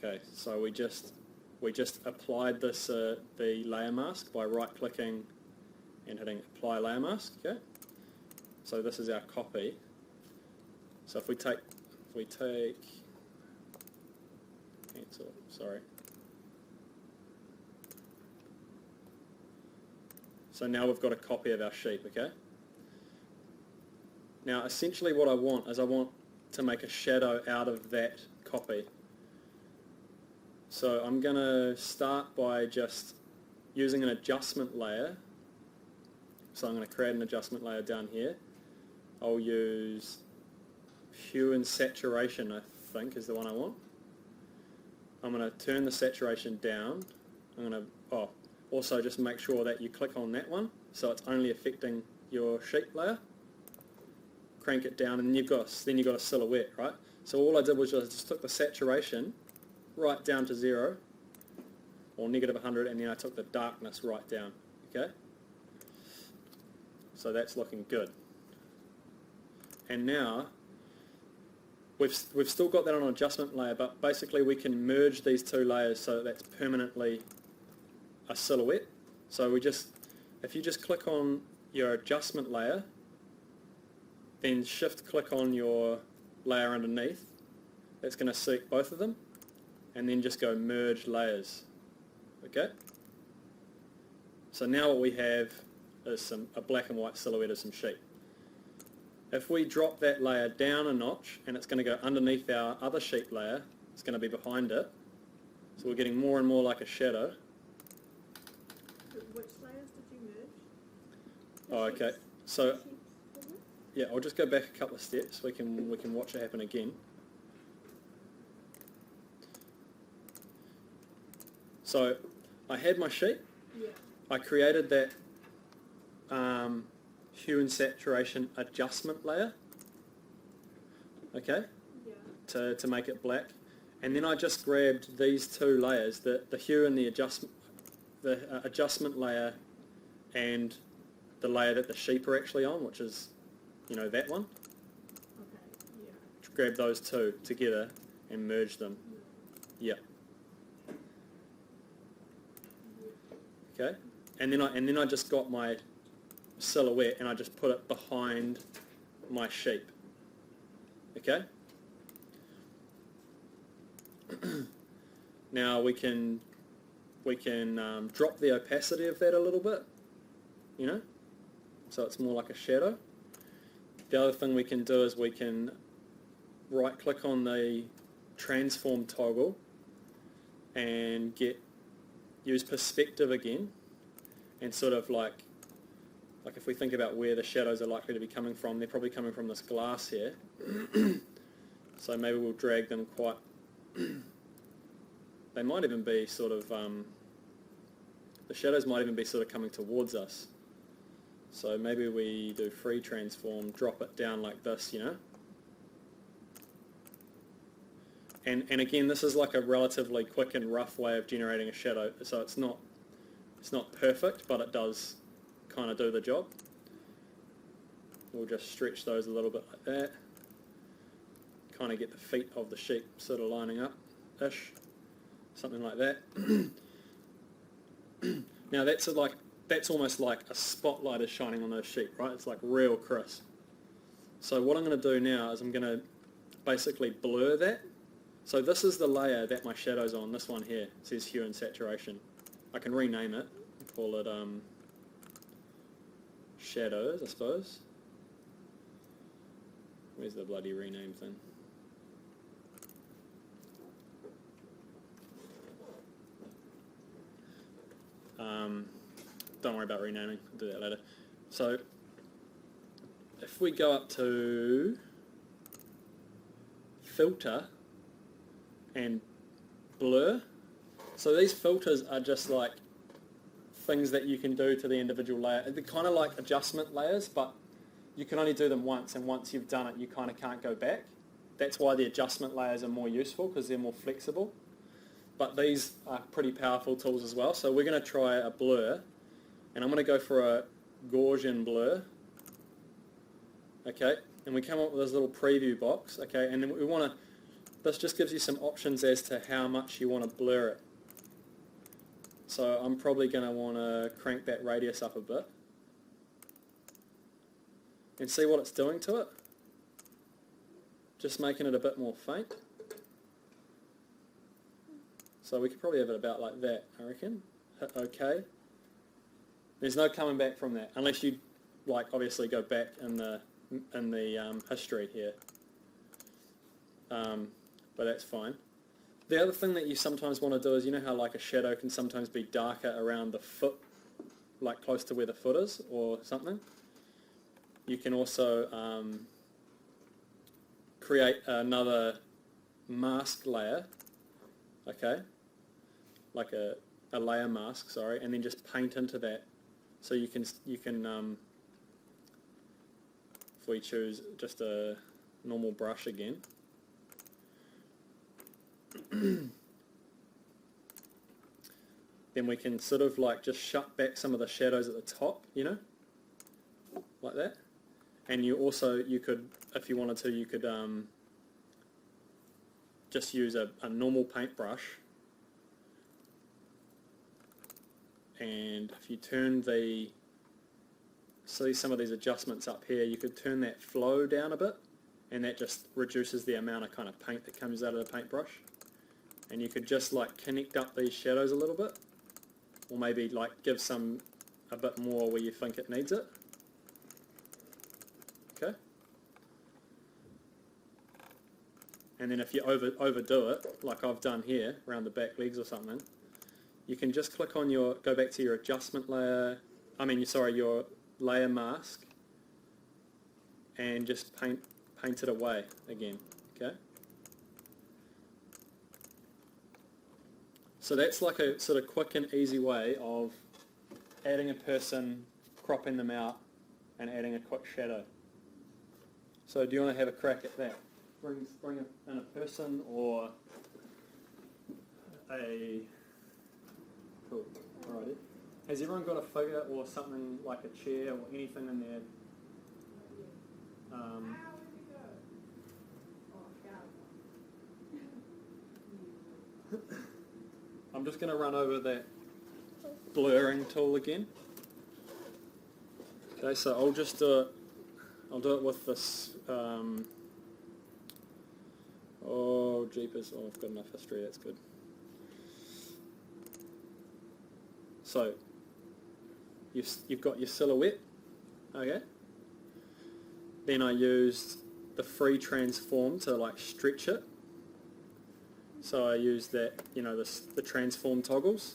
Okay, so we just applied this the layer mask by right clicking and hitting apply layer mask. Okay, so this is our copy. So if we take cancel, sorry. So now we've got a copy of our sheep. Okay. Now essentially what I want to make a shadow out of that copy. So I'm going to start by just using an adjustment layer. So I'm going to create an adjustment layer down here. I'll use hue and saturation, I think, is the one I want. I'm going to turn the saturation down. I'm going to also just make sure that you click on that one so it's only affecting your sheep layer. Crank it down and then you've got a silhouette, right? So all I did was just took the saturation right down to 0 or negative 100, and then I took the darkness right down. Okay, so that's looking good. And now we've still got that on an adjustment layer, but basically we can merge these two layers so that's permanently a silhouette. So if you just click on your adjustment layer, then shift click on your layer underneath, it's going to select both of them, and then just go merge layers. Okay, so now what we have is a black and white silhouette of some sheep. If we drop that layer down a notch, and it's going to go underneath our other sheep layer, it's going to be behind it, so we're getting more and more like a shadow. Which layers did you merge? Oh, okay, so yeah, I'll just go back a couple of steps. We can watch it happen again. So I had my sheep. Yeah. I created that hue and saturation adjustment layer. Okay. Yeah. To make it black, and then I just grabbed these two layers, the hue and the adjustment layer, and the layer that the sheep are actually on, which is, that one. Okay. Yeah. Grab those two together and merge them. Yeah. Okay, and then I just got my silhouette and I just put it behind my sheep. Okay. Now we can drop the opacity of that a little bit, so it's more like a shadow. The other thing we can do is we can right click on the transform toggle and use perspective again, and sort of like if we think about where the shadows are likely to be coming from, they're probably coming from this glass here. So maybe we'll drag them quite, they might even be sort of, the shadows might even be sort of coming towards us. So maybe we do free transform, drop it down like this, And again, this is like a relatively quick and rough way of generating a shadow, so it's not perfect, but it does kind of do the job. We'll just stretch those a little bit like that. Kind of get the feet of the sheep sort of lining up-ish, something like that. Now that's almost like a spotlight is shining on those sheep, right? It's like real crisp. So what I'm going to do now is I'm going to basically blur that. So this is the layer that my shadow's on, this one here. It says hue and saturation. I can rename it, call it shadows, I suppose. Where's the bloody rename thing? Don't worry about renaming, I'll do that later. So if we go up to filter and blur, so these filters are just like things that you can do to the individual layer. They're kind of like adjustment layers, but you can only do them once, and once you've done it you kind of can't go back. That's why the adjustment layers are more useful, because they're more flexible. But these are pretty powerful tools as well. So we're going to try a blur, and I'm going to go for a Gaussian blur. Okay, and we come up with this little preview box. Okay, and then we want to this just gives you some options as to how much you want to blur it. So I'm probably going to want to crank that radius up a bit and see what it's doing to it. Just making it a bit more faint. So we could probably have it about like that, I reckon. Hit OK. There's no coming back from that, unless you, like, obviously go back in the history here. But that's fine. The other thing that you sometimes want to do is, you know how like a shadow can sometimes be darker around the foot, like close to where the foot is or something? You can also create another mask layer, okay? Like a layer mask, sorry, and then just paint into that. So you can if we choose just a normal brush again, then we can sort of like just shut back some of the shadows at the top, you know, like that. And you could, if you wanted to, you could just use a normal paintbrush, and if you turn see some of these adjustments up here, you could turn that flow down a bit, and that just reduces the amount of kind of paint that comes out of the paintbrush. And you could just like connect up these shadows a little bit, or maybe like give a bit more where you think it needs it. Okay. And then if you overdo it, like I've done here, around the back legs or something, you can just click on go back to your adjustment layer, your layer mask, and just paint it away again, okay? So that's like a sort of quick and easy way of adding a person, cropping them out, and adding a quick shadow. So do you want to have a crack at that? Bring in a person or a... Cool. Alrighty. Has everyone got a figure or something like a chair or anything in there? I'm just going to run over that blurring tool again. Okay, so I'll just do it. I'll do it with this. Oh, jeepers! Oh, I've got enough history. That's good. So you've got your silhouette. Okay. Then I used the free transform to like stretch it. So I used that, you know, the transform toggles,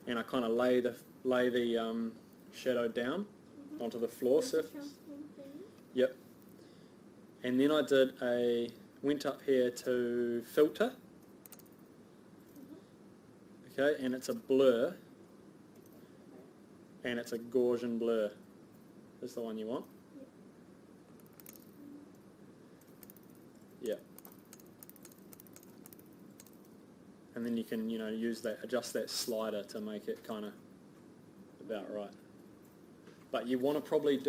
and I kind of lay the shadow down onto the floor surface. Yep. And then I went up here to filter. Okay, and it's a blur, and it's a Gaussian blur. Is the one you want? Yeah. And then you can, you know, adjust that slider to make it kind of about right. But you want to probably lay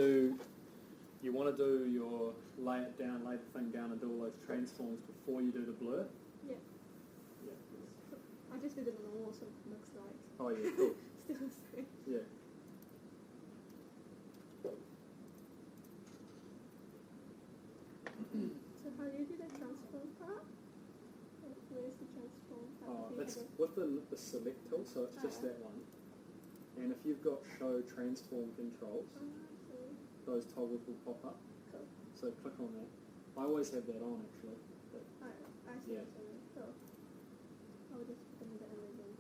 the thing down and do all those transforms before you do the blur. Yeah. Yeah. I just did it normal, so it looks like. Oh yeah, cool. Still the same. Yeah. So how do you do the transform part? Where's the transform part? Oh, it's with the select tool, so it's just that one. And if you've got show transform controls, those toggles will pop up. Cool. So click on that. I always have that on actually. But I see yeah. what you mean. Cool. I'll just put them in the image in.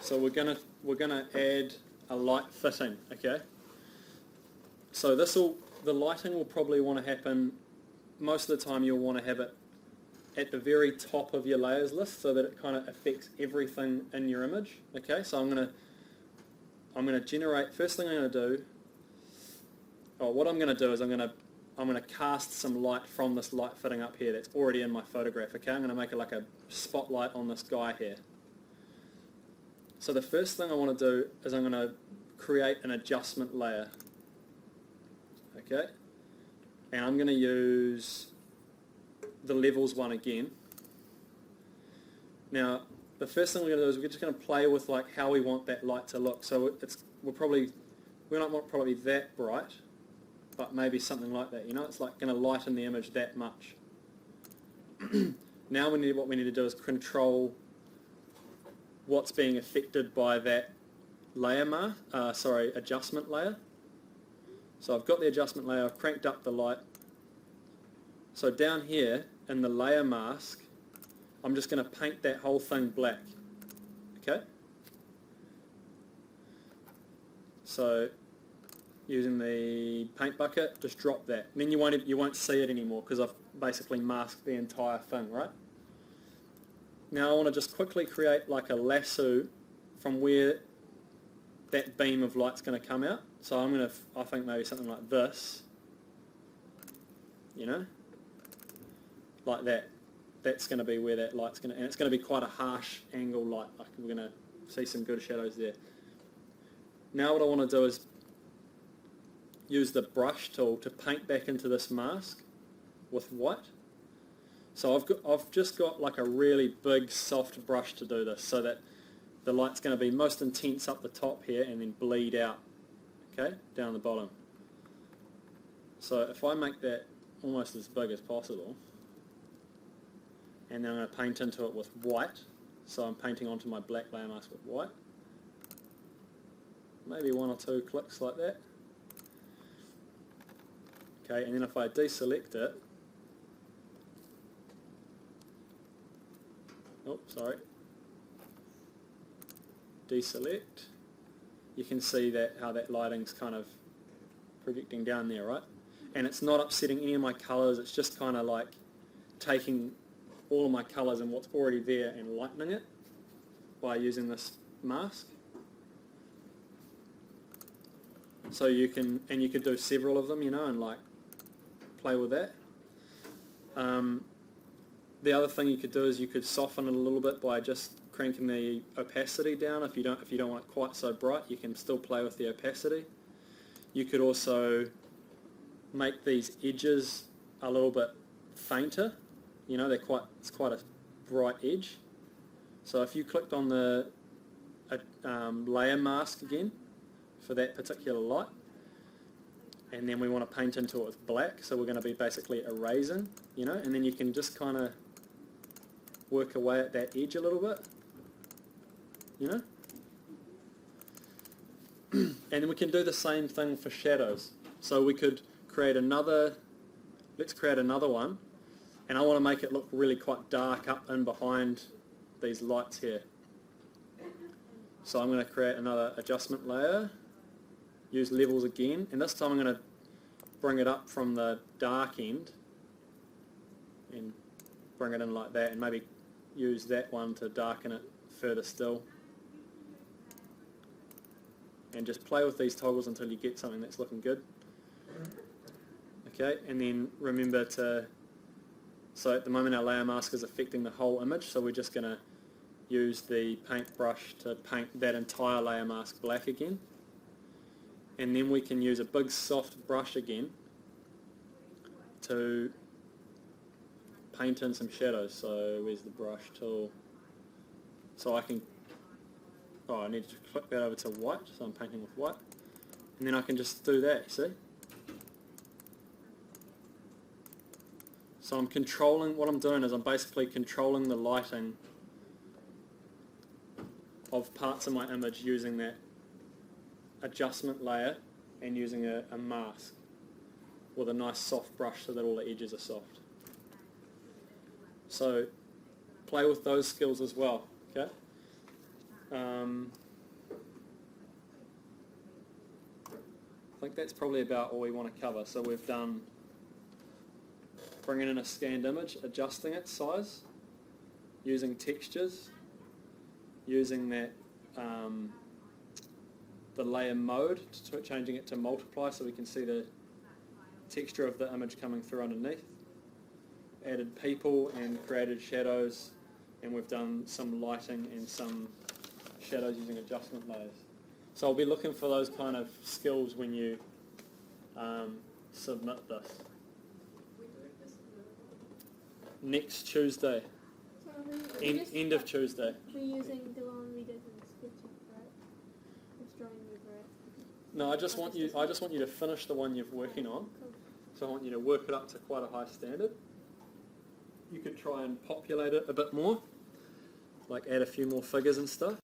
So we're gonna add a light fitting, okay? So the lighting will probably want to happen, most of the time you'll want to have it at the very top of your layers list so that it kind of affects everything in your image, okay? So I'm gonna generate, first thing I'm gonna do, what I'm gonna do is I'm gonna cast some light from this light fitting up here that's already in my photograph, okay? I'm gonna make it like a spotlight on this guy here. So the first thing I want to do is I'm going to create an adjustment layer, okay? And I'm going to use the levels one again. Now, the first thing we're going to do is we're just going to play with like how we want that light to look. So we don't want probably that bright, but maybe something like that. You know, it's like going to lighten the image that much. Now what we need to do is control what's being affected by that layer adjustment layer. So I've got the adjustment layer, I've cranked up the light. So down here in the layer mask, I'm just going to paint that whole thing black, okay? So using the paint bucket, just drop that. And then you won't see it anymore because I've basically masked the entire thing, right? Now I want to just quickly create like a lasso from where that beam of light's going to come out. So I think maybe something like this, you know, like that. That's going to be where that light's going to, and it's going to be quite a harsh angle light. Like we're going to see some good shadows there. Now what I want to do is use the brush tool to paint back into this mask with white. So I've just got like a really big soft brush to do this so that the light's going to be most intense up the top here and then bleed out, okay, down the bottom. So if I make that almost as big as possible, and then I'm going to paint into it with white, so I'm painting onto my black layer mask with white, maybe one or two clicks like that, okay, and then if I deselect it, deselect, you can see that how that lighting's kind of projecting down there, right? And it's not upsetting any of my colours, it's just kind of like taking all of my colours and what's already there and lightening it by using this mask. So you could do several of them, you know, and like play with that. The other thing you could do is you could soften it a little bit by just cranking the opacity down. If you don't want it quite so bright, you can still play with the opacity. You could also make these edges a little bit fainter. You know, it's quite a bright edge. So if you clicked on the layer mask again for that particular light, and then we want to paint into it with black, so we're going to be basically erasing, you know, and then you can just kind of work away at that edge a little bit, you know. And then we can do the same thing for shadows. So we could create let's create another one, and I want to make it look really quite dark up in behind these lights here. So I'm going to create another adjustment layer, use levels again, and this time I'm going to bring it up from the dark end and bring it in like that, and maybe use that one to darken it further still. And just play with these toggles until you get something that's looking good. Okay, and then remember so at the moment our layer mask is affecting the whole image, so we're just going to use the paintbrush to paint that entire layer mask black again. And then we can use a big soft brush again to paint in some shadows. So where's the brush tool? So I need to click that over to white, so I'm painting with white. And then I can just do that, see? So what I'm doing is I'm basically controlling the lighting of parts of my image using that adjustment layer and using a mask with a nice soft brush so that all the edges are soft. So play with those skills as well, okay? I think that's probably about all we want to cover. So we've done bringing in a scanned image, adjusting its size, using textures, using that the layer mode, changing it to multiply so we can see the texture of the image coming through underneath, added people and created shadows, and we've done some lighting and some shadows using adjustment layers. So I'll be looking for those kind of skills when you submit this. Next Tuesday, So end of Tuesday. we're using the one we did in SketchUp, right? Just drawing over it. No, I just want you to finish the one you're working on. Cool. So I want you to work it up to quite a high standard. You could try and populate it a bit more, like add a few more figures and stuff.